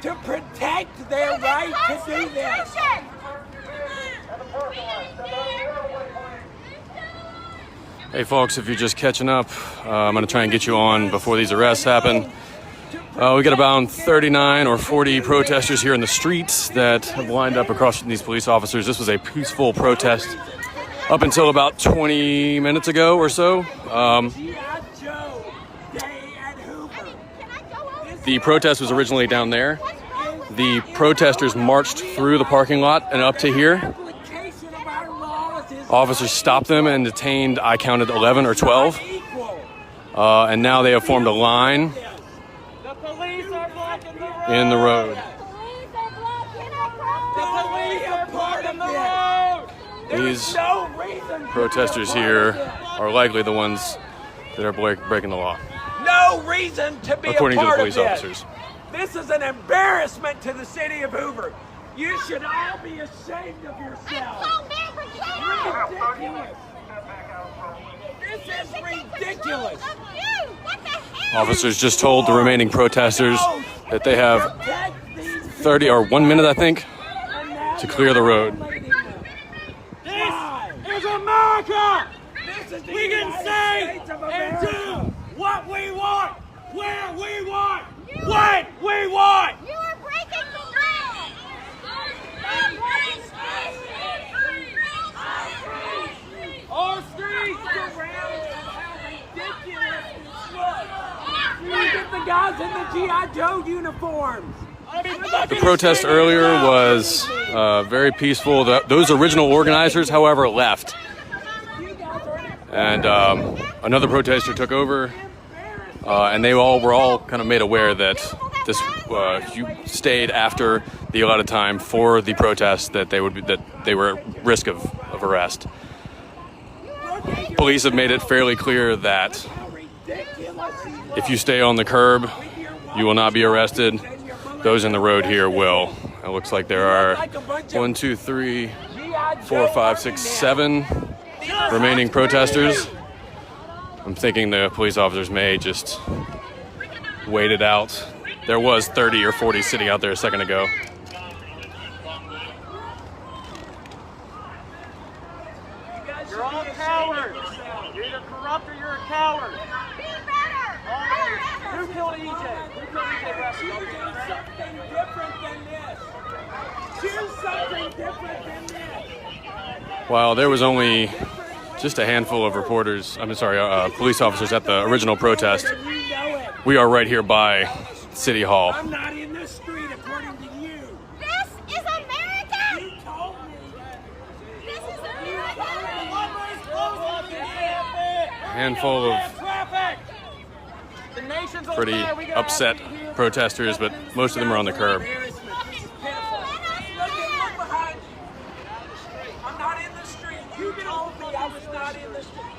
to protect their right to do this. Hey folks, if you're just catching up, I'm going to try and get you on before these arrests happen. We got about 39 or 40 protesters here in the streets that have lined up across from these police officers. This was a peaceful protest up until about 20 minutes ago or so. The protest was originally down there. The protesters marched through the parking lot and up to here. Officers stopped them and detained, I counted 11 or 12. And now they have formed a line in the road. These protesters here are likely the ones that are breaking the law. No reason to be according a to the part police of officers. This is an embarrassment to the city of Hoover. You should all be ashamed of yourselves. Ridiculous. This is ridiculous. Officers just told the remaining protesters that they have 30 or 1 minute, I think, to clear the road. This is America. We can say and do what we want, where we want, when we want. You are breaking the law. Our streets around how ridiculous this looks. Look at the guys in the G.I. Joe uniforms. The protest earlier was very peaceful. Those original organizers, however, left. And another protester took over, and they were all kind of made aware that this you stayed after the allotted time for the protest, that they were at risk of arrest. Police have made it fairly clear that if you stay on the curb, you will not be arrested. Those in the road here will. It looks like there are 1, 2, 3, 4, 5, 6, 7 remaining protesters. I'm thinking the police officers may just wait it out. There was 30 or 40 sitting out there a second ago. You're all cowards. You're either corrupt or you're a coward. Be better. Who killed EJ? Who killed EJ Russell? Something different than this. Choose something different than this. While there was only just a handful of police officers at the original protest, we are right here by City Hall. I'm not in the street according to you. This is America. You told me that. This is America. A handful of pretty upset protesters, but most of them are on the curb. I'm not in the street. You told me I was not in the street.